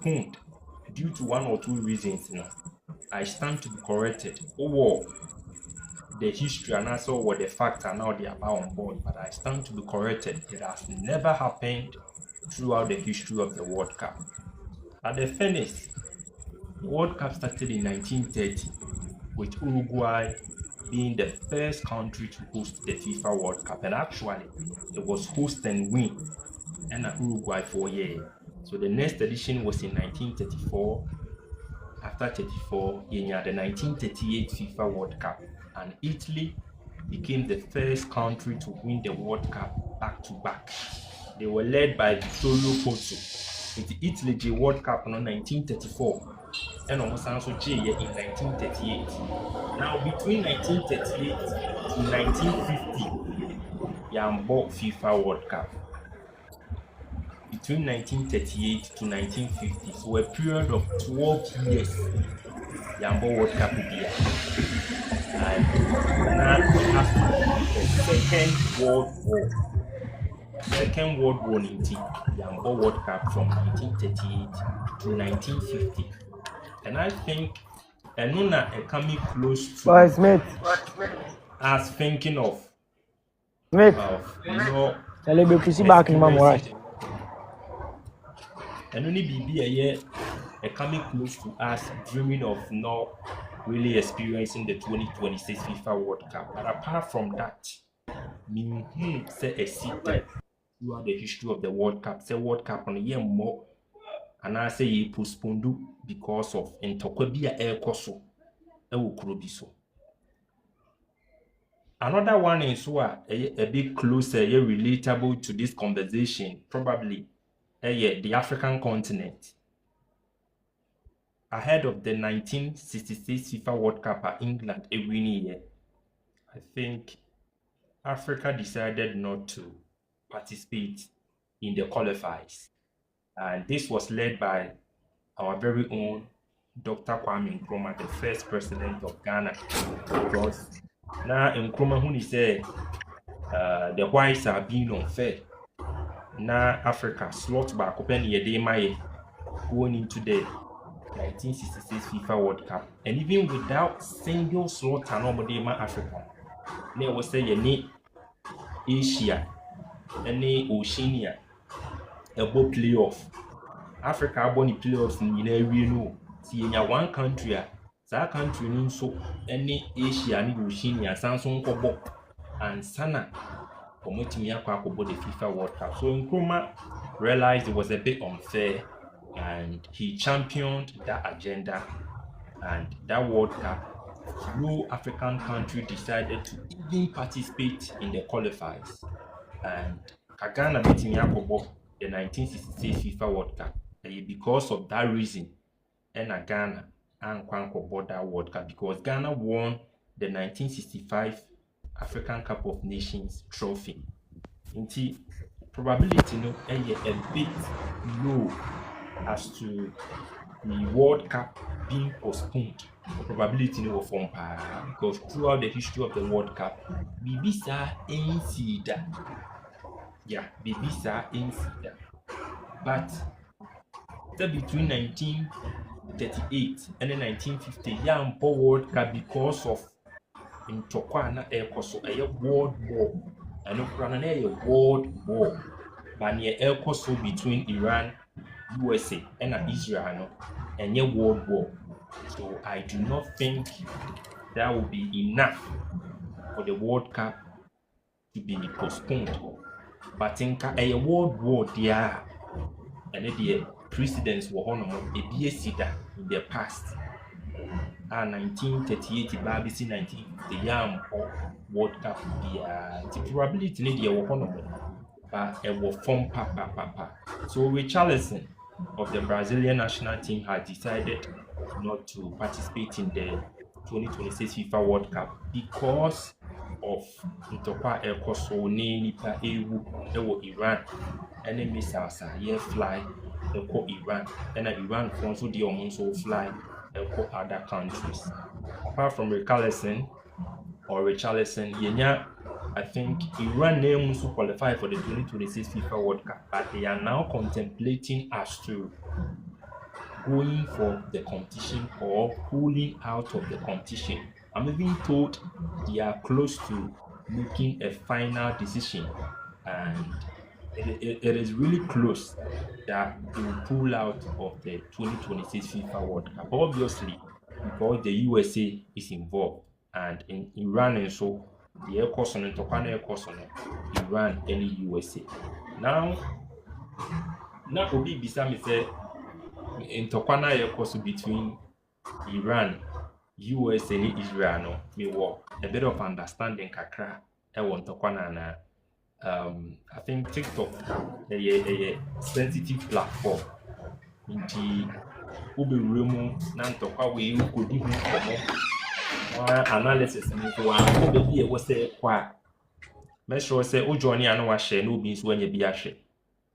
postponed due to one or two reasons. I stand to be corrected. The history and also what the facts are now they are on board, but I stand to be corrected. It has never happened throughout the history of the World Cup. At the fairness, the World Cup started in 1930 with Uruguay being the first country to host the FIFA World Cup, and actually it was host and win and Uruguay for a year. So the next edition was in 1934. After 34, you had the 1938 FIFA World Cup, and Italy became the first country to win the World Cup back to back. They were led by Vittorio Pozzo. With the Italy World Cup in 1934 and almost also in 1938. Now between 1938 to 1950, Yambo FIFA World Cup. Between 1938 to 1950, so a period of 12 years, Yambo World Cup will be and now after the Second World War. Second World War in Yambo World Cup from 1938 to 1950. And I think Enuna are coming close to Smith. us thinking of Smith. Back in my and only BB a coming close to us dreaming of not really experiencing the 2026 FIFA World Cup. But apart from that, say a seat throughout the history of the World Cup, say World Cup on a year more, and I say you postponed because of Intokwebia Air Koso, Ewukrobiso. Another one is a bit closer, relatable to this conversation, probably the African continent. Ahead of the 1966 FIFA World Cup at England every year, I think Africa decided not to participate in the qualifiers. And this was led by our very own Dr. Kwame Nkrumah, the first president of Ghana. Because now Nkrumah, who said the whites are being unfair. Now Africa slot back open going into the 1966 FIFA World Cup, and even without single slaughter nobody Africa. There was say Asia, any Oceania, a playoff. Africa abon the playoffs in see one country, that country so any Asia and Oceania, Samsung Kobo and Sana. The FIFA World Cup. So Nkrumah realized it was a bit unfair and he championed that agenda, and that World Cup, no African country decided to even participate in the qualifiers. And Ghana beating Yakobo the 1966 FIFA World Cup. Because of that reason, and Ghana and Kwanko that World Cup because Ghana won the 1965 African Cup of Nations trophy. Inti probability a bit low as to the World Cup being postponed. The probability was from because throughout the history of the World Cup, Bibisa insida. Yeah, Bibisa insida. But between 1938 and 1950, Yampo World Cup because of in Chokwana Air Koso, a World War, and a World War, but near Air Koso between Iran, USA, and Israel, and a World War. So I do not think that will be enough for the World Cup to be postponed. But in a World War, there and the precedents were on a BSC in the past. 1938 BBC 1950 Yam World Cup the probability need the economy but it will form papa. So Richarlison of the Brazilian national team has decided not to participate in the 2026 FIFA World Cup because of Ntokwa Ekoso Nipa Ewu Iran and missiles are fly Iran and Iran also the also fly other countries. Apart from Richarlison, I think Iran names to qualify for the 2026 FIFA World Cup, but they are now contemplating as to going for the competition or pulling out of the competition. I'm even told they are close to making a final decision, and it is really close that they will pull out of the 2026 FIFA World Cup. Obviously, because the USA is involved, and in Iran and so the air course on the Iran and USA. Now Obi bisa me say ntɔkwa no a yɛkɔ so between Iran, USA ne Israel no, mewɔ a bit of understanding kakra ɛwɔ ntɔkwa no anaa. I think TikTok ɛyɛ sensitive platform nti wobɛwura mu na ntɔkwa wei wokɔdi ho nkɔmmɔ analysis no nso wankɔ baabi a ɛwɔ sɛ ɛkɔ a mɛsrɛ sɛ wojoine a na wahyɛ na obi nso anya bi ahwɛ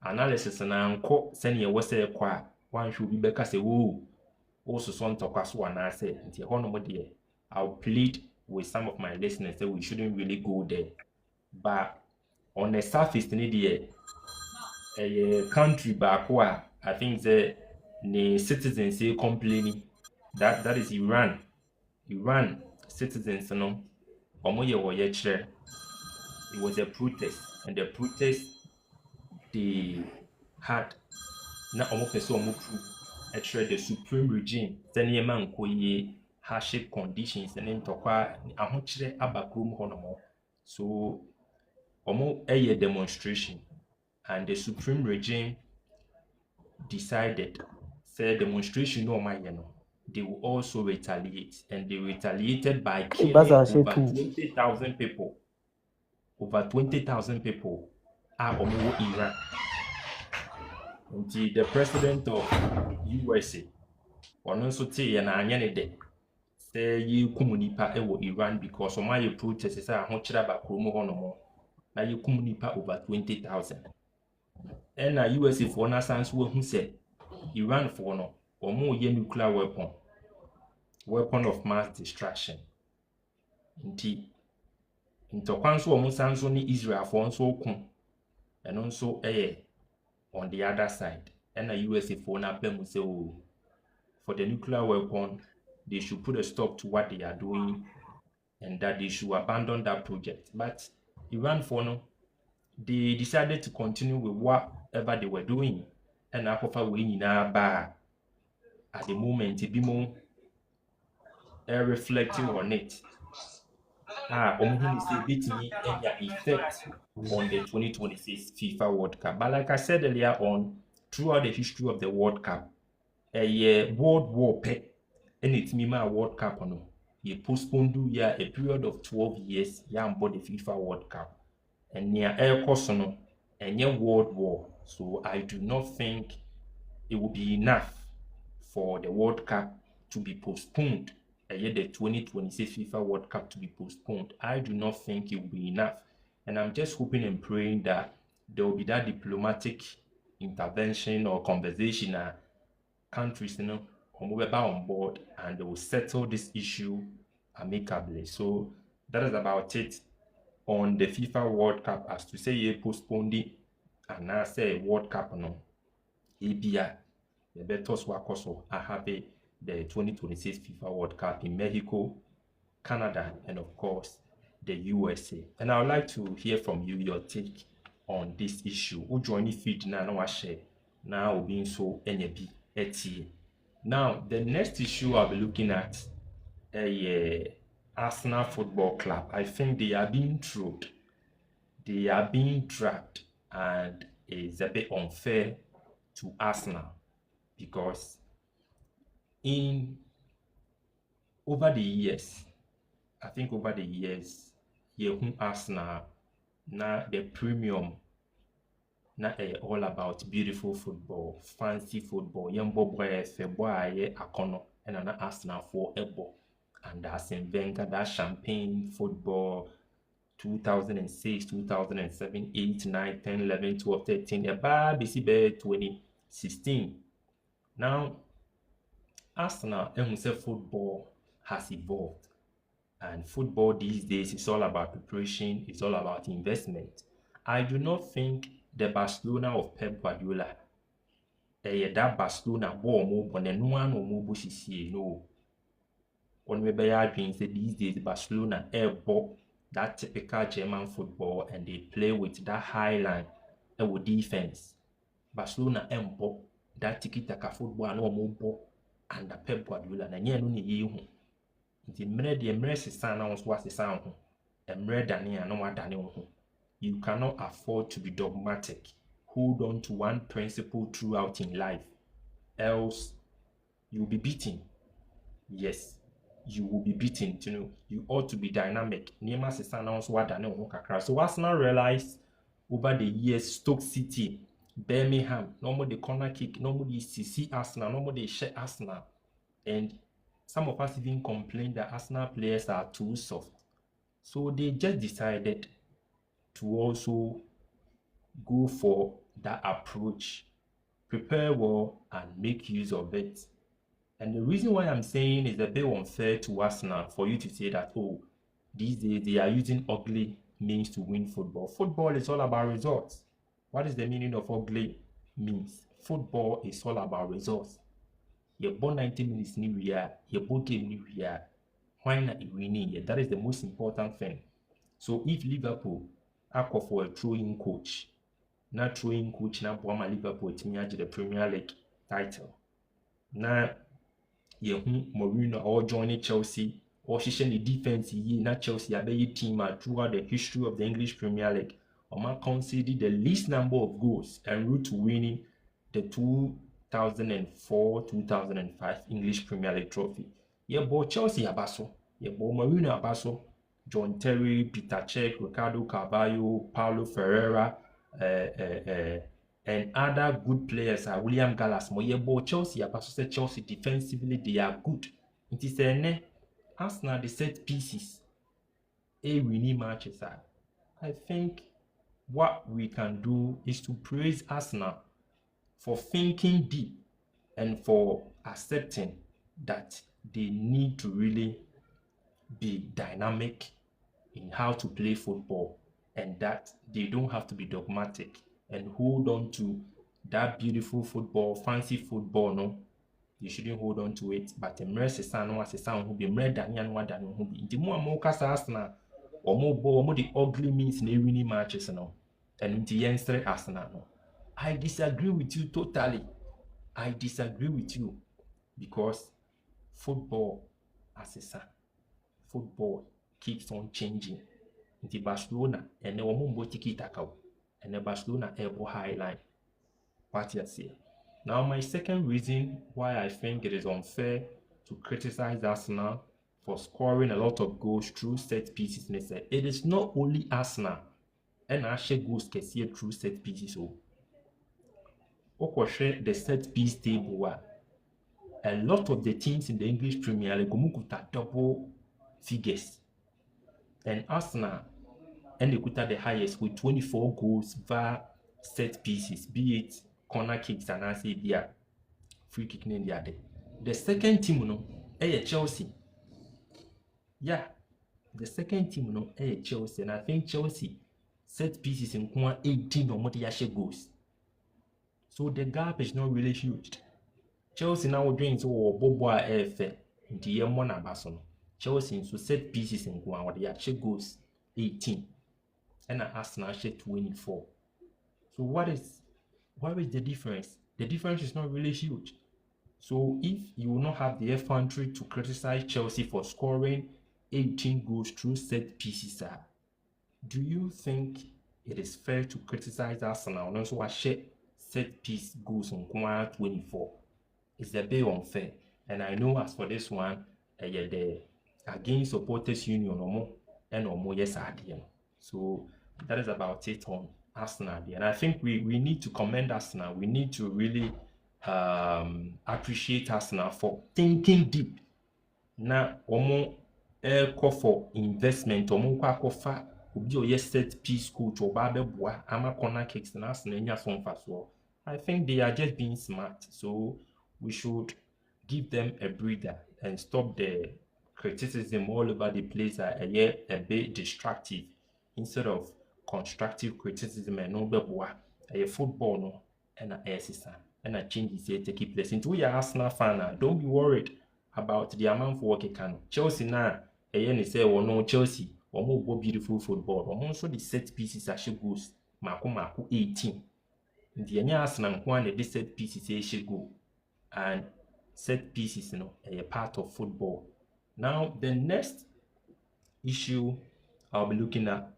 analysis no ankɔ sɛnea ɛwɔ sɛ ɛkɔ a wanhwɛ obi bɛka sɛ wososɔ ntɔkwa so anaasɛ nti ɛhɔ nom deɛ I'll plead with some of my listeners that we shouldn't really go there. But on the surface ne deɛ ɛyɛ country baako a I think sɛ ne citizens complaining that is Iran citizens no ɔmo yɛ wɔ yɛkyerɛ. It was a protest, and the protest they had na ɔmo pɛ sɛ ɔmo prove ɛkyerɛ the supreme regime sɛ nneɛma nkɔ yie, hardship conditions ne ntɔkwa ahokyerɛ aba kurom hɔ nom. So ɔmo ɛyɛ demonstration, and the supreme regime decided say demonstration no ɔmo ayɛ no they will also retaliate, and they retaliated by killing over 20,000 people. Over 20,000 people are ɔmo Iran. Until the president of USA ɔno nso teeɛ na anyɛ ne dɛ sɛ yɛkum nipa ɛwɔ Iran because ɔmo ayɛ protest sɛ ahokyerɛ aba kurom hɔ nom na yɛkum nipa over 20,000. ɛna USA foɔ no asan so wahu sɛ Iran foɔ no ɔmo yɛ nuclear weapon of mass destruction. Nti ntɔkwa nso ɔmo san so ne Israel foɔ nso ko ɛno nso ɛyɛ on the other side. ɛna USA foɔ no apɛ mu sɛ for the nuclear weapon they should put a stop to what they are doing and that they should abandon that project. But Iran foɔ no they decided to continue with whatever they were doing. And akɔfa wei nyinaa ba at the moment ebi mo reflecting on it. ɔmo hu sɛ ebetumi anya effect on the 2026 FIFA World Cup. But like I said earlier on, throughout the history of the World Cup, World War pɛ ɛna etumi ma World Cup no yɛ postpone do a period of 12 years yɛambɔ the FIFA World Cup. And nea ɛrekɔ so no ɛnyɛ World War. So I do not think it will be enough for the World Cup to be postponed. The 2026 FIFA World Cup to be postponed. I do not think it will be enough. And I'm just hoping and praying that there will be that diplomatic intervention or conversation countries, on board, and they will settle this issue amicably. So that is about it on the FIFA World Cup. As to say you postponed it, and now say World Cup no. Ebia the better so I have the 2026 FIFA World Cup in Mexico, Canada, and of course the USA. And I would like to hear from you your take on this issue. Who join the feed now share now being so NB etie. Now the next issue I'll be looking at Arsenal Football Club. I think they are being trolled. They are being trapped, and it's a bit unfair to Arsenal because over the years, I think over the years, Arsenal now the premium now all about beautiful football, fancy football, young boy akono, and an Arsenal for ebo, and that's invented that champagne football. 2006, 2007, 8, 9, 10, 11, 12, 13, about BC 2016. Now, Arsenal and football has evolved, and football these days is all about preparation, it's all about investment. I do not think the Barcelona of Pep Guardiola that Barcelona ball more on and one or more bushy no. When we buy our dreams, these days Barcelona ball that typical German football and they play with that high line with defense. Barcelona ball that tiki-taka football and more ball under Pep Guardiola na nye no ne ye hu. Nti mmerɛ deɛ mmerɛ sesa na nso asesa ho. Mmerɛ dane a na wadane ho. You cannot afford to be dogmatic. Hold on to one principle throughout in life, else you'll be beaten. Yes, you will be beaten. You know, you ought to be dynamic. Nneɛma sesa na nso wadane ho kakra. So Arsenal realized over the years, Stoke City, Birmingham, normal the corner kick, normal the CC Arsenal, normal the share Arsenal, and some of us even complain that Arsenal players are too soft. So they just decided to also go for that approach, prepare well and make use of it. And the reason why I'm saying is a bit unfair to Arsenal for you to say that, oh, these days they are using ugly means to win football. Football is all about results. What is the meaning of ugly means? Football is all about results. You bought 90 minutes new year, you bought game new year. Why not winning? That is the most important thing. So if Liverpool are for a throwing coach, not throwing coach, now Boama Liverpool to me the Premier League title. Now you Mourinho or joining Chelsea or she the defense not Chelsea a team throughout the history of the English Premier League. Or conceded the least number of goals en route to winning the 2004-2005 English Premier League trophy. Bought Chelsea abaso, bought Mourinho abaso, John Terry, Peter Cech, Ricardo Carvalho, Paulo Ferreira, and other good players are William Gallas. Bought Chelsea abaso said Chelsea defensively they are good. It is a Arsenal the set pieces. Winning matches are. I think what we can do is to praise Arsenal for thinking deep and for accepting that they need to really be dynamic in how to play football and that they don't have to be dogmatic and hold on to that beautiful football, fancy football, no. You shouldn't hold on to it, but the mercy no was a sound who be mad than who be the more Arsenal or more the ugly means in winning matches no. And the answer Arsenal no. I disagree with you totally. I disagree with you because football as a son, football keeps on changing. Into Barcelona and the woman tiki taka and the Barcelona airport high line. What you say? Now, my second reason why I think it is unfair to criticize Arsenal for scoring a lot of goals through set pieces, it is not only Arsenal and actually goals can see through set pieces. So, the set piece table, a lot of the teams in the English Premier League have double figures, and Arsenal and they could have the highest with 24 goals via set pieces, be it corner kicks and I say they are free kicking in the other. The second team, no, Chelsea. Yeah, the second team, no, Chelsea, and I think Chelsea set pieces in 18 or more goals. So the gap is not really huge. Chelsea now doing so Bobo AF in the year one abason. Chelsea so set pieces in what they actually goals 18 and Arsenal actually 24. So what is the difference? The difference is not really huge. So if you will not have the effrontery to criticize Chelsea for scoring 18 goals through set pieces, do you think it is fair to criticize Arsenal and also share set piece goals on 24? It's a bit unfair. And I know as for this one, the against supporters union or more yes idea. So that is about it on Arsenal. And I think we need to commend Arsenal. We need to really appreciate Arsenal for thinking deep. Now, call for investment, call for obi set piece coach or babeboa ama corner kicks and Arsenal as well. I think they are just being smart. So we should give them a breather and stop the criticism all over the place a bit destructive instead of constructive criticism and no beboa a football no and a system. and changes here take place. Into we are Arsenal fan, don't be worried about the amount for work can. Chelsea now, and say, oh no, Chelsea, or more beautiful football, or also the set pieces actually goes Mako 18. The any Arsenal one the set pieces actually go, and set pieces, a part of football. Now the next issue I'll be looking at,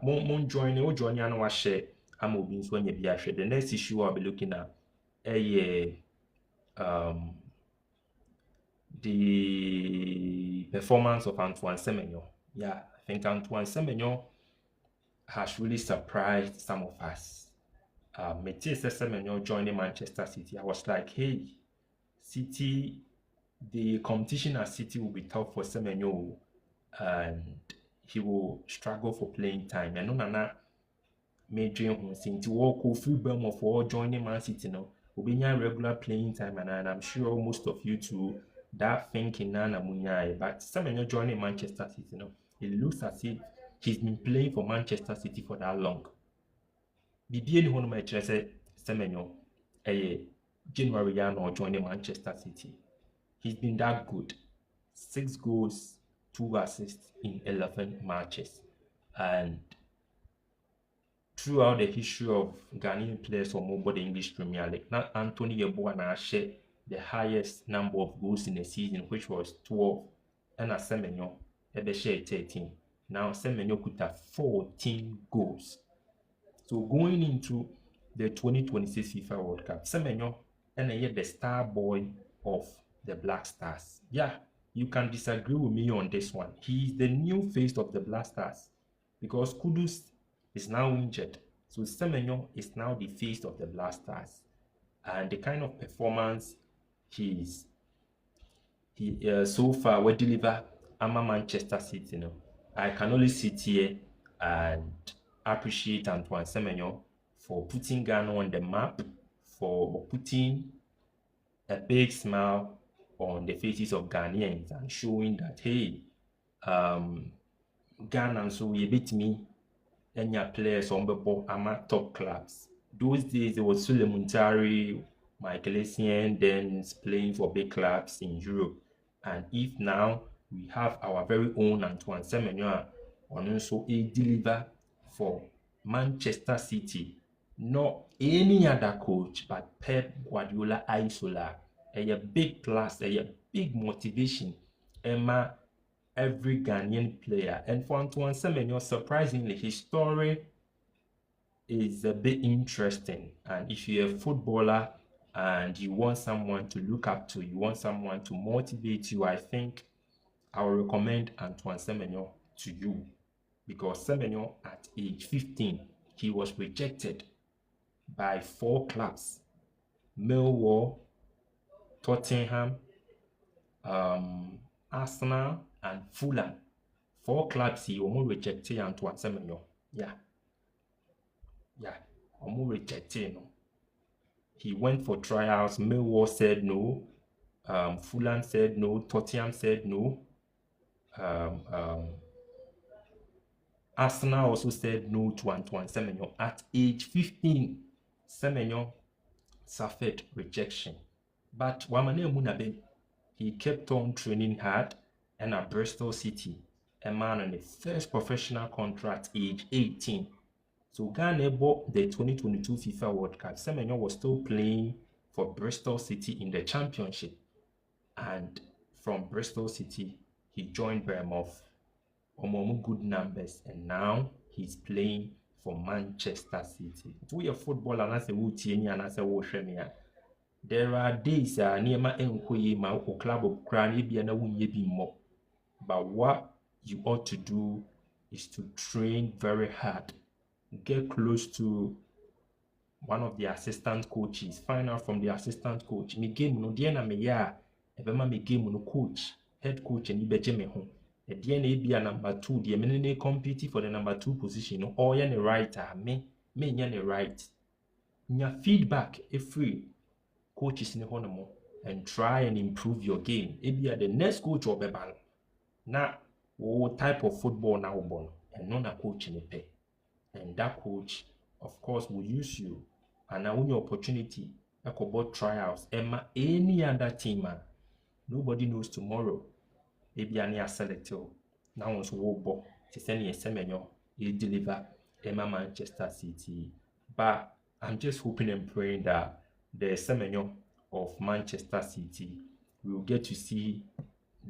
Mon joining or joining and wash it. I'm moving so when you be actually. The next issue I'll be looking at, um, the performance of Antoine Semenyo. Yeah, I think Antoine Semenyo has really surprised some of us. Mathieu Semenyo joining Manchester City. I was like, hey, City, the competition at City will be tough for Semenyo, and he will struggle for playing time. And no, major into walk free Bournemouth for joining Man City now. Will be regular playing time, and I'm sure most of you too that thinking na munya. But Semenyo joining Manchester City now, it looks as if he's been playing for Manchester City for that long. Bibi any one of my say Semenyo, January or joining Manchester City. He's been that good. 6 goals, 2 assists in 11 matches, and throughout the history of Ghanaian players or more the English Premier League, now Anthony Yeboah shared the highest number of goals in a season, which was 12, and Semenyo shared 13. Now Semenyo could have 14 goals. So going into the 2026 FIFA World Cup, Semenyo and the star boy of the Black Stars. Yeah, you can disagree with me on this one. He's the new face of the Black Stars because Kudus is now injured. So Semenyo is now the face of the Black Stars. And the kind of performance he so far will deliver ama Manchester City. I can only sit here and appreciate Antoine Semenyo for putting Ghana on the map, for putting a big smile on the faces of Ghanaians and showing that, hey, Ghana, so we beat me, and your players on the ball are top clubs. Those days, it was Sule Muntari, Michael Essien, then playing for big clubs in Europe. And if now we have our very own Antoine Semenyo, and also a deliver for Manchester City, not any other coach but Pep Guardiola Isola, a big plus, a big motivation, Emma, every Ghanaian player. And for Antoine Semenyo, surprisingly, his story is a bit interesting. And if you're a footballer and you want someone to look up to, you want someone to motivate you, I think I will recommend Antoine Semenyo to you. Because Semenyo, at age 15, he was rejected by 4 clubs: Millwall, Tottenham, Arsenal, and Fulham. 4 clubs he almost rejected Antoine Semenyo. Yeah, almost rejected. He went for trials. Millwall said no. Fulham said no. Tottenham said no. Arsenal also said no to Antoine Semenyo. At age 15, Semenyo suffered rejection. But Wamane Munabe, he kept on training hard, and at Bristol City, a man on his first professional contract, age 18. So Ghana bought the 2022 FIFA World Cup. Semenyo was still playing for Bristol City in the championship. And from Bristol City, he joined Bournemouth. Good numbers, and now he's playing for Manchester City. To be a footballer, and I say, there are days near my club of cranny, but what you ought to do is to train very hard, get close to one of the assistant coaches, find out from the assistant coach. Me game no dear na me ya, ebema me game no coach, head coach, and ibeje me home. The DNA be a number 2, the minute compete for the number 2 position, no, or you're the right, me you're the right. Your feedback is free. Coaches in the honor and try and improve your game. It be the next coach or beban. Now, what type of football now born and not a coach in the pay. And that coach, of course, will use you and now your opportunity ɛkɔbɔ trials ɛma any other team nobody knows tomorrow ebia ne aselect o na wɔn nso wɔrebɔ te sɛ neɛ Semenyo deliver ɛma Manchester City. But I'm just hoping and praying that the Semenyo of Manchester City will get to see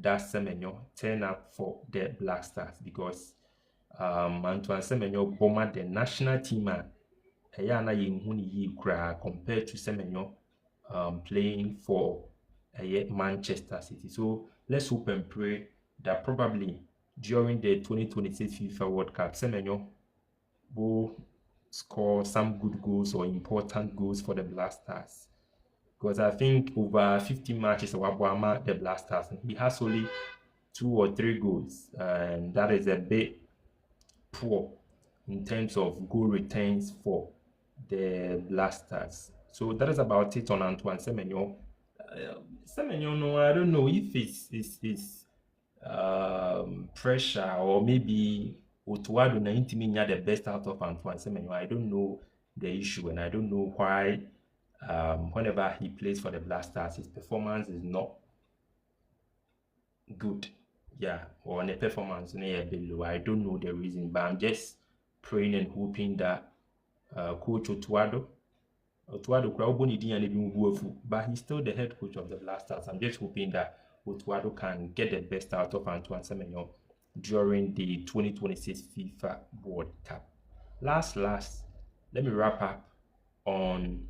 that Semenyo turn up for the Black Stars, because Antoine Semenyo bomber the national team ɛyɛ na yɛnhu ne yie koraa compared to Semenyo playing for Manchester City. So let's hope and pray that probably during the 2026 FIFA World Cup, Semenyo will score some good goals or important goals for the Black Stars. Because I think over 50 matches Wabwama the Black Stars, he has only 2 or 3 goals, and that is a bit poor in terms of goal returns for the Black Stars. So that is about it on Antoine Semenyo. Semenyo, no, I don't know if it's pressure, or maybe Otuado na intimi the best out of Antoine Semenyo. I don't know the issue, and I don't know why whenever he plays for the Black Stars, his performance is not good. Yeah, or the performance near below. I don't know the reason, but I'm just praying and hoping that Coach Otuado but he's still the head coach of the Black Stars. I'm just hoping that Otuado can get the best out of Antoine Semenyo during the 2026 FIFA World Cup. Last, let me wrap up on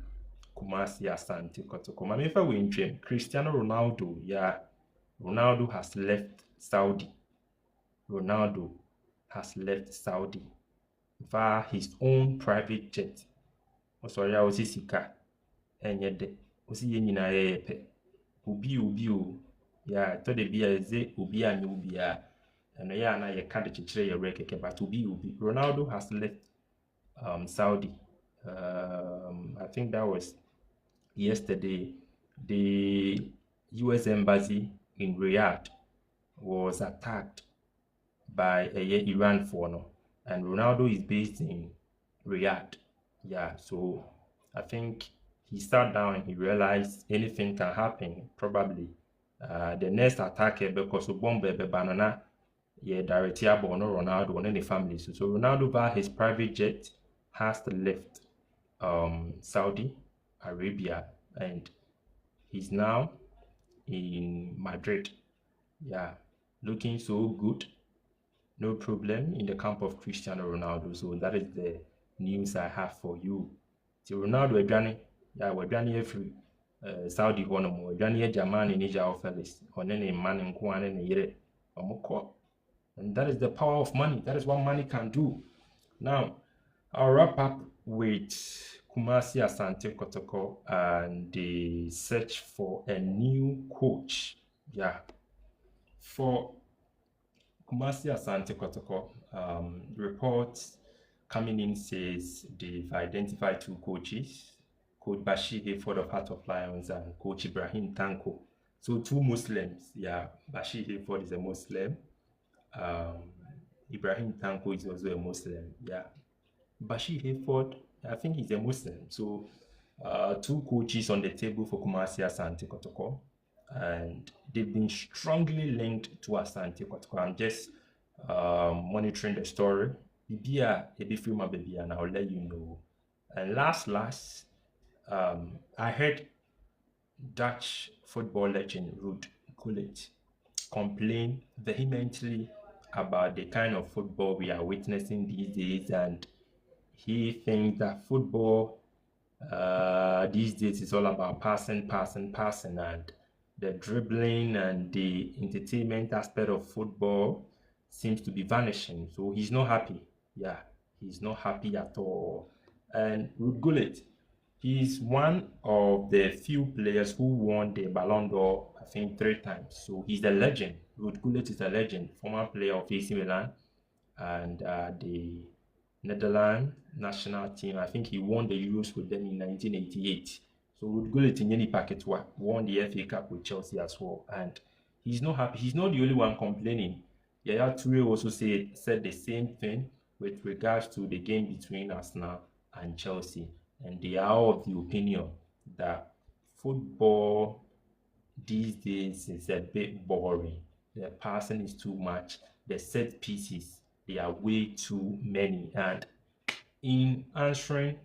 Kumasi Asante Kotoko. My favorite win, Cristiano Ronaldo. Yeah, Ronaldo has left Saudi. Ronaldo has left Saudi via his own private jet. Sorry, I was sika and yet was yen in a pe. Ubi, yeah, to the beer is ubi and ubia, and ya na ye can't chitray a reke, but ubi. Ronaldo has left Saudi. I think that was yesterday. The US Embassy in Riyadh was attacked by a Iran foreigner, and Ronaldo is based in Riyadh. Yeah, so I think he sat down and he realized anything can happen. Probably the next attack because of bomb banana, yeah, directly about Ronaldo and any family. So Ronaldo via his private jet has left Saudi Arabia, and he's now in Madrid. Yeah, looking so good. No problem in the camp of Cristiano Ronaldo. So that is the news I have for you. So Ronaldo Adjani, yeah, we're Adjani free Saudi Honomo, Adjani Jaman in Asia of Felix, on any man in Kwan and Yere, and that is the power of money. That is what money can do. Now, I'll wrap up with Kumasi Asante Kotoko and the search for a new coach. Yeah, for Kumasi Asante Kotoko, reports coming in says they've identified 2 coaches, Coach Bashir Hayford of Heart of Lions and Coach Ibrahim Tanko. So 2 Muslims. Yeah, Bashir Hayford is a Muslim. Ibrahim Tanko is also a Muslim. Yeah, Bashir Hayford, I think he's a Muslim. So 2 coaches on the table for Kumasi Asante Kotoko, and they've been strongly linked to Asante Kotoko. I'm just monitoring the story. And I'll let you know. And last, I heard Dutch football legend Ruud Gullit complain vehemently about the kind of football we are witnessing these days, and he thinks that football these days is all about passing, and the dribbling and the entertainment aspect of football seems to be vanishing. So he's not happy. Yeah, he's not happy at all. And Ruud Gullit, he's one of the few players who won the Ballon d'Or, I think 3 times. So he's a legend. Ruud Gullit is a legend, former player of AC Milan and the Netherlands national team. I think he won the Euros with them in 1988. So Ruud Gullit in Yeni Paketwa won the FA Cup with Chelsea as well. And he's not happy. He's not the only one complaining. Yaya Toure also said the same thing with regards to the game between Arsenal and Chelsea. And they are of the opinion that Football these days is a bit boring. The passing is too much. The set pieces, they are way too many. And in answering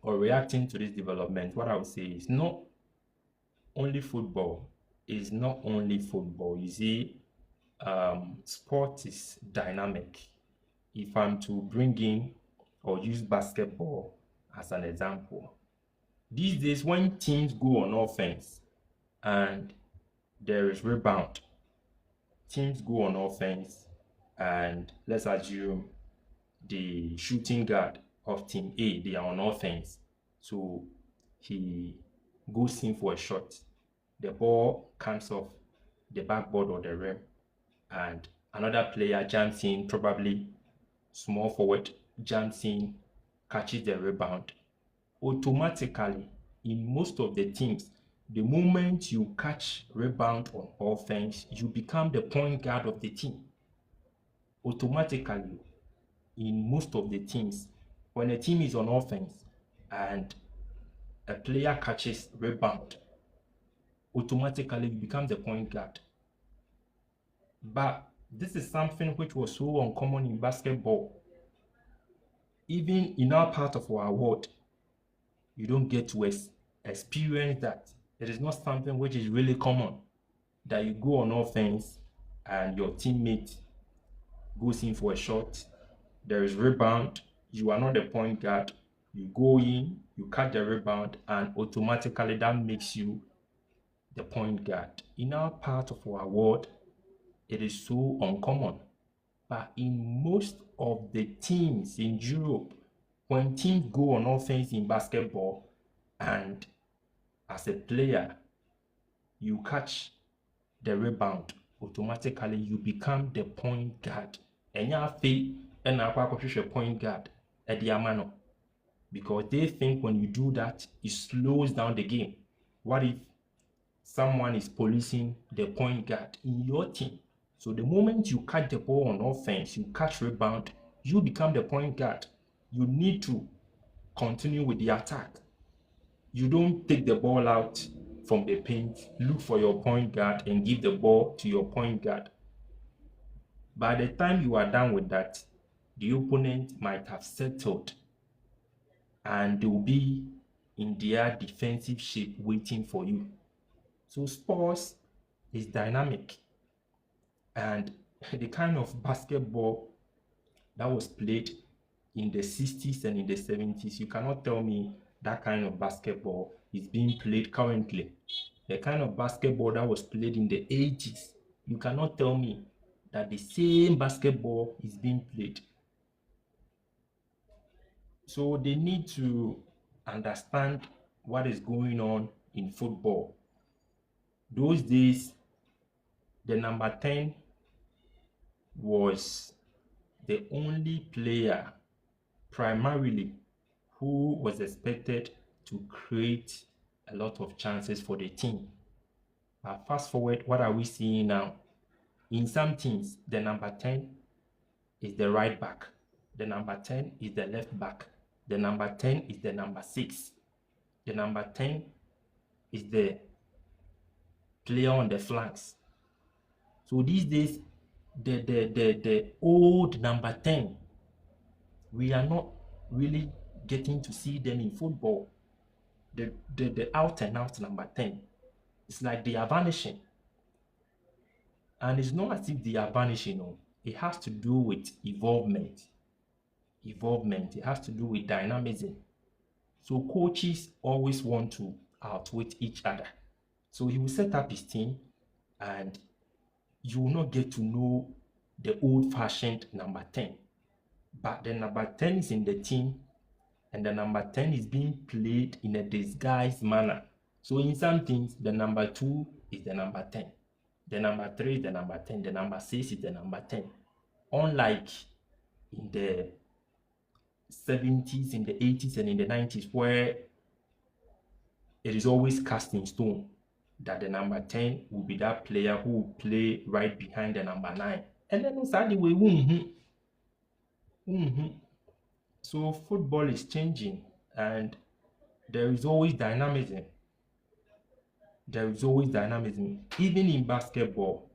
or reacting to this development, what I would say is not only football. Is not only football. You see, sport is dynamic. If I'm to bring in or use basketball as an example, these days when teams go on offense and there is rebound, teams go on offense and let's assume the shooting guard of team A, they are on offense. So he goes in for a shot. The ball comes off the backboard or the rim, and another player jumps in, probably small forward, jumps in, catches the rebound. Automatically, in most of the teams, the moment you catch rebound on offense, you become the point guard of the team. Automatically, in most of the teams, when a team is on offense and a player catches rebound, automatically you become the point guard. But this is something which was so uncommon in basketball. Even in our part of our world, you don't get to experience that. It is not something which is really common that you go on offense and your teammate goes in for a shot, there is rebound, you are not the point guard, you go in, you catch the rebound, and automatically that makes you the point guard. In our part of our world, it is so uncommon. But in most of the teams in Europe, when teams go on offense in basketball and as a player, you catch the rebound, automatically you become the point guard. Ɛnyɛ afei ɛna akɔ akɔhwehwɛ point guard ɛde ama no, because they think when you do that, it slows down the game. What if someone is policing the point guard in your team? So the moment you catch the ball on offense, you catch rebound, you become the point guard. You need to continue with the attack. You don't take the ball out from the paint, look for your point guard and give the ball to your point guard. By the time you are done with that, the opponent might have settled and they will be in their defensive shape waiting for you. So sports is dynamic, and the kind of basketball that was played in the 60s and in the 70s, you cannot tell me that kind of basketball is being played currently. The kind of basketball that was played in the 80s, you cannot tell me that the same basketball is being played. So they need to understand what is going on in football. Those days, the number 10 was the only player primarily who was expected to create a lot of chances for the team. But fast forward, what are we seeing now? In some teams, the number 10 is the right back. The number 10 is the left back. The number 10 is the number 6. The number 10 is the player on the flanks. So these days, the old number 10, we are not really getting to see them in football. The out and out number 10, it's like they are vanishing. And it's not as if they are vanishing. No. It has to do with evolvement. It has to do with dynamism. So coaches always want to outwit each other. So he will set up his team and you will not get to know the old-fashioned number 10. But the number 10 is in the team and the number 10 is being played in a disguised manner. So in some things, the number 2 is the number 10. The number 3 is the number 10. The number 6 is the number 10. Unlike in the 70s, in the 80s, and in the 90s, where it is always cast in stone that the number 10 will be that player who will play right behind the number 9. And then sadly, so football is changing and there is always dynamism. there is always dynamism. Even in basketball,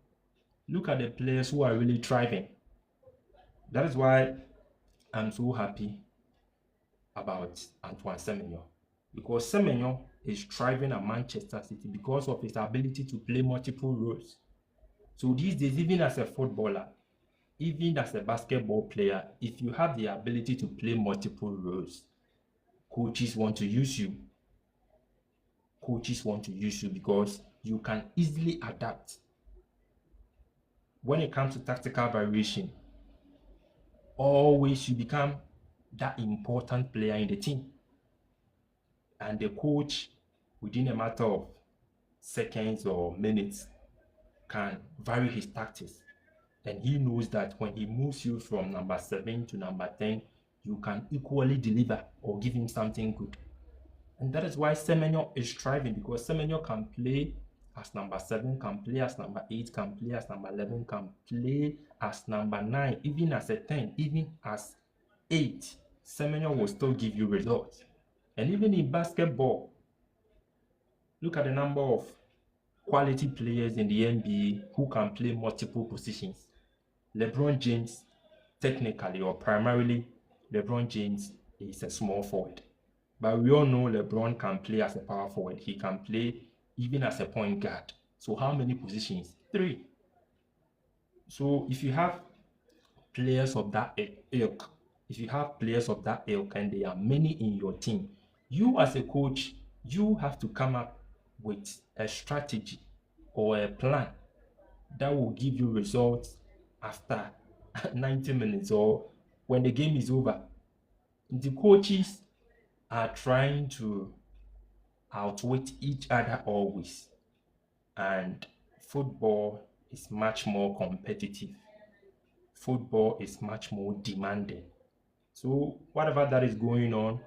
look at the players who are really thriving. That is why I'm so happy about Antoine Semenyo, because Semenyo is thriving at Manchester City because of his ability to play multiple roles. So these days, even as a footballer, even as a basketball player, if you have the ability to play multiple roles, coaches want to use you. Coaches want to use you because you can easily adapt. When it comes to tactical variation, always you become that important player in the team. And the coach, within a matter of seconds or minutes, can vary his tactics. And he knows that when he moves you from number 7 to number 10, you can equally deliver or give him something good. And that is why Semenyo is thriving, because Semenyo can play as number 7, can play as number 8, can play as number 11, can play as number 9, even as a 10, even as 8. Semenyo will still give you results. And even in basketball, look at the number of quality players in the NBA who can play multiple positions. LeBron James, technically or primarily, LeBron James is a small forward. But we all know LeBron can play as a power forward. He can play even as a point guard. So how many positions? 3. So if you have players of that ilk, and there are many in your team, you as a coach, you have to come up with a strategy or a plan that will give you results after 90 minutes or when the game is over. The coaches are trying to outwit each other always, and football is much more competitive. Football is much more demanding. So whatever that is going on,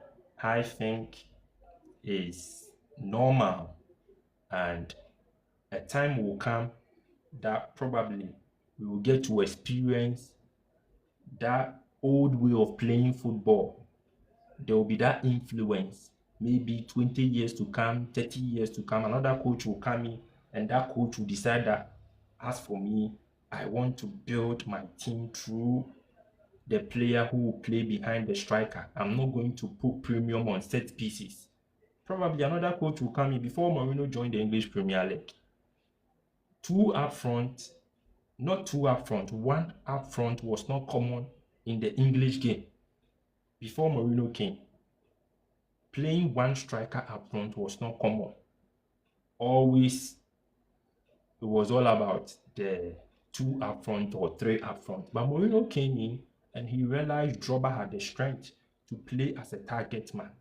I think is normal, and a time will come that probably we will get to experience that old way of playing football. There will be that influence. Maybe 20 years to come, 30 years to come, another coach will come in, and that coach will decide that, as for me, I want to build my team through the player who will play behind the striker. I'm not going to put premium on set pieces. Probably another coach will come in before Mourinho joined the English Premier League. One up front was not common in the English game before Mourinho came. Playing one striker up front was not common. Always, it was all about the 2 up front or 3 up front. But Mourinho came in and he realized Drogba had the strength to play as a target man.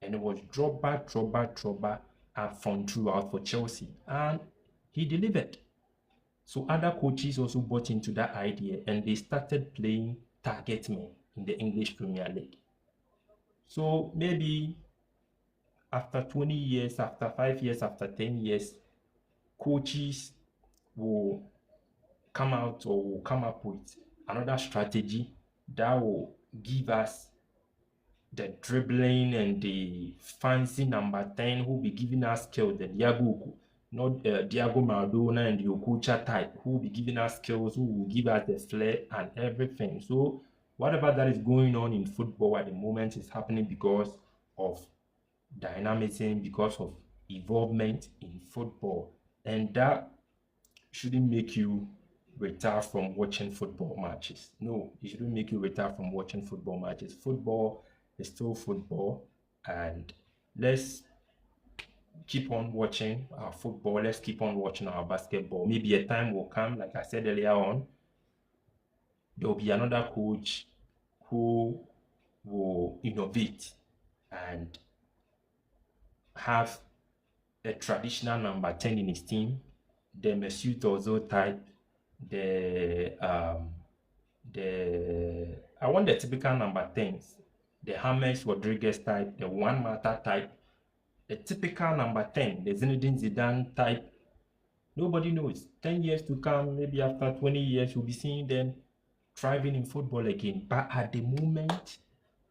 And it was Drogba up front throughout for Chelsea. And he delivered. So other coaches also bought into that idea and they started playing target men in the English Premier League. So maybe after 20 years, after 5 years, after 10 years, coaches will come out or will come up with another strategy that will give us the dribbling and the fancy number 10 who will be giving us skills, the Diego Maradona and the Okocha type, who will be giving us skills, who will give us the flair and everything. So whatever that is going on in football at the moment is happening because of dynamism, because of involvement in football. And that shouldn't make you retire from watching football matches. No, it shouldn't make you retire from watching football matches. Football is still football, and let's keep on watching our football. Let's keep on watching our basketball. Maybe a time will come, like I said earlier on, there will be another coach who will innovate and have a traditional number 10 in his team, the Mesut Ozil type, I want the typical number 10s, the James Rodriguez type, the Juan Mata type, the typical number 10, the Zinedine Zidane type. Nobody knows. 10 years to come, maybe after 20 years, we'll be seeing them thriving in football again. But at the moment,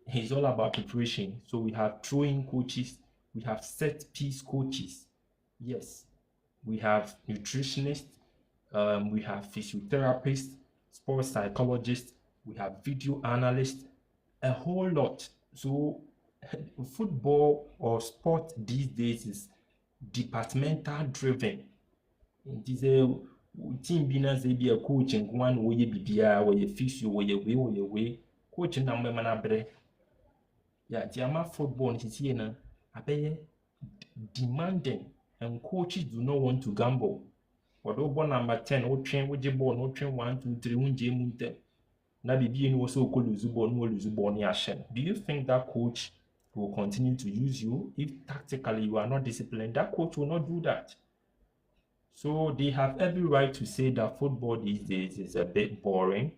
it's all about preparation. So we have throwing coaches, we have set piece coaches. Yes, we have nutritionists, we have physiotherapists, sports psychologists, we have video analysts, a whole lot. So football or sport these days is departmental driven. Nti sɛ team bi na sɛ bi a coach nko ara na wɔyɛ biribiara, wɔyɛ physio, wɔyɛ wei, coach nam bɛma no abrɛ. Yeah, nti ama football no sisi no abɛyɛ demanding, and coaches do not want to gamble. Although ball number 10, o train wogye ball, no train 1, 2, 3, wongye mu ntɛm. Na biribi ni wɔ sɛ wokɔ lose ball, no lose ball ne ahyɛ no. Do you think that coach will continue to use you if tactically you are not disciplined? That coach will not do that. So they have every right to say that football these days is a bit boring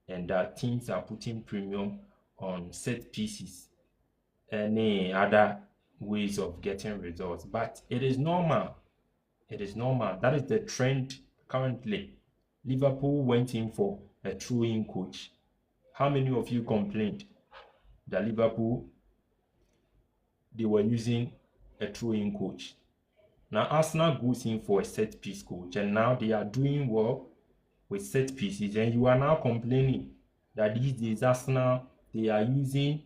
and that teams are putting premium on set pieces and other ways of getting results. But it is normal. It is normal. That is the trend currently. Liverpool went in for a throw-in coach. How many of you complained that Liverpool, they were using a throw-in coach? Now Arsenal goes in for a set-piece coach, and now they are doing well with set pieces, and you are now complaining that these days Arsenal, they are using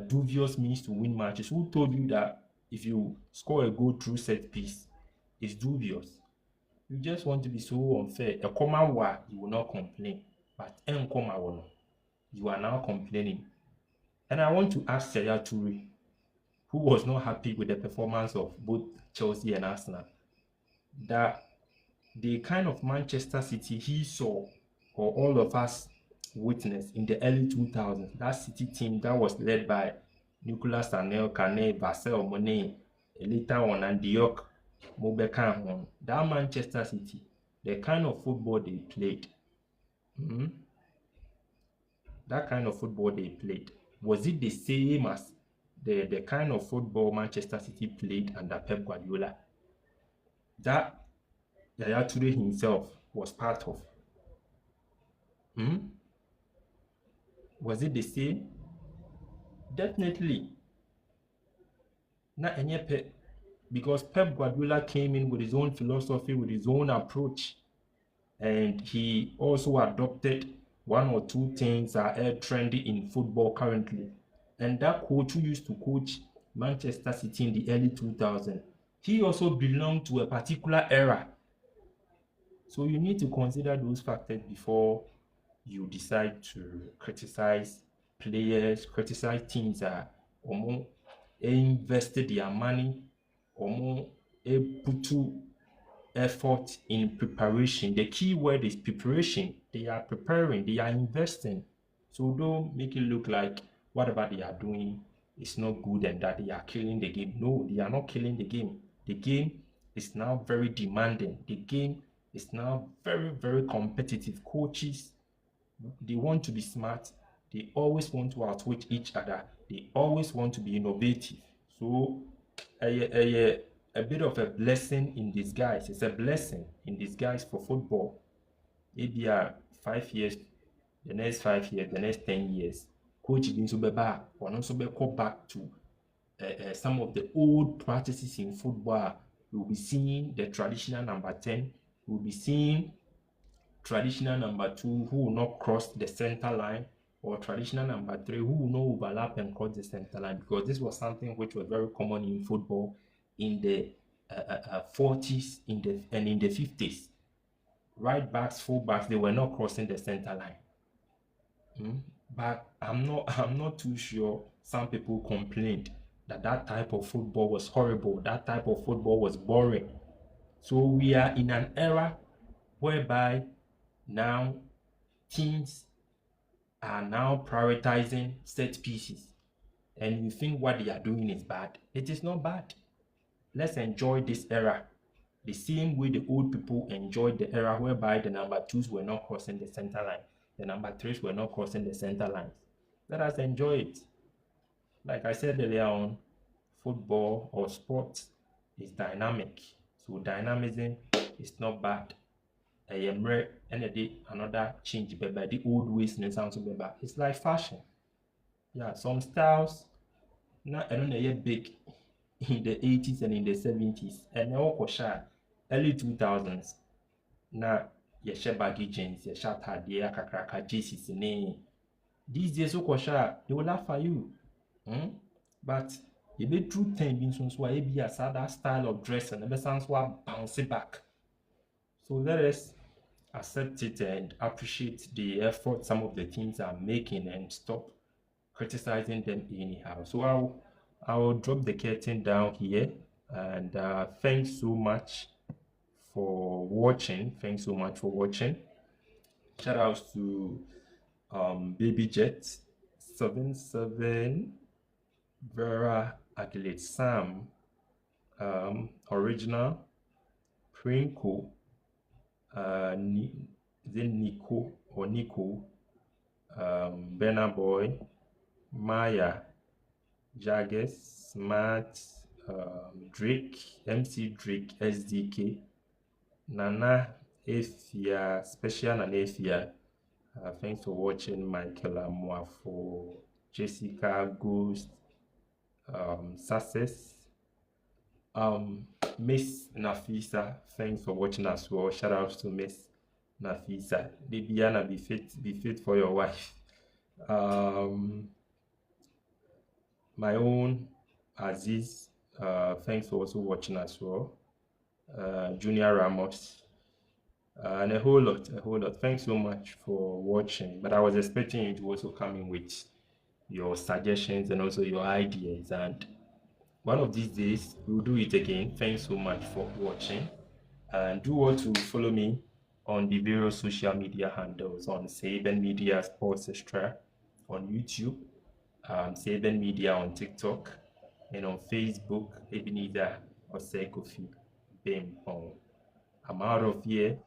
dubious means to win matches. Who told you that if you score a goal through set piece, it's dubious? You just want to be so unfair. A common war, you will not complain, but you are now complaining. And I want to ask Yaya Toure, who was not happy with the performance of both Chelsea and Arsenal, that the kind of Manchester City he saw, or all of us witnessed in the early 2000s, that City team that was led by Nicolas Anelka, Marcel Monet, later on and Diok, Mobeka, that Manchester City, the kind of football they played, that kind of football they played, was it the same as the kind of football Manchester City played under Pep Guardiola that Yaya Toure himself was part of? Was it the same? Definitely. Not any Pep, because Pep Guardiola came in with his own philosophy, with his own approach, and he also adopted one or two things that are trendy in football currently. And that coach who used to coach Manchester City in the early 2000s, he also belonged to a particular era. So you need to consider those factors before you decide to criticize players, criticize teams that invested their money, put effort in preparation. The key word is preparation. They are preparing, they are investing. So don't make it look like whatever they are doing is not good and that they are killing the game. No, they are not killing the game. The game is now very demanding. The game is now very, very competitive. Coaches, they want to be smart. They always want to outwit each other. They always want to be innovative. So a bit of a blessing in disguise. It's a blessing in disguise for football. Maybe 5 years, the next 5 years, the next 10 years, coach is back to some of the old practices in football. We'll be seeing the traditional number 10. We'll be seeing traditional number 2 who will not cross the center line, or traditional number 3 who will not overlap and cross the center line, because this was something which was very common in football in the 40s and in the 50s. Right backs, full backs, they were not crossing the center line. But I'm not too sure. Some people complained that type of football was horrible, that type of football was boring. So we are in an era whereby now teams are now prioritizing set pieces, and you think what they are doing is bad. It is not bad. Let's enjoy this era the same way the old people enjoyed the era whereby the number 2s were not crossing the center line, the number 3s were not crossing the center lines. Let us enjoy it. Like I said earlier on, football or sports is dynamic. So dynamism is not bad. Another change, but the old ways sounds bad. It's like fashion. Yeah, some styles not big in the 80s and in the 70s, and early 2000s. Na yɛhyɛ baggy jeans, yɛhyɛ atadeɛ akakraka, jerseys ne these days they will laugh at you. But you be true time bi nso so a ebi that style of dress and ɛbɛsan so bounce it back. So let us accept it and appreciate the effort some of the teams are making and stop criticizing them anyhow. So I'll drop the curtain down here, and thanks so much for watching. Thanks so much for watching. Shout outs to Baby Jet 77, Vera Adelaide Sam, Original, Prinko, then Nico or Nico, Benna Boy, Maya, Jaggers, Smart, Drake, MC Drake, SDK, Nana, Efia, Special Nana Efia. Thanks for watching. Michael Amuafo, Jessica, Ghost, Success, Miss Nafisa. Thanks for watching as well. Shout out to Miss Nafisa. Bibiana, be fit for your wife. My own Aziz, thanks for also watching as well. Junior Ramos, and a whole lot. Thanks so much for watching. But I was expecting you to also come in with your suggestions and also your ideas. And one of these days, we'll do it again. Thanks so much for watching. And do want to follow me on the various social media handles on Saben Media Sports Extra on YouTube, Saben Media on TikTok, and on Facebook, Ebenezer Osekofi Bim. I'm out of here.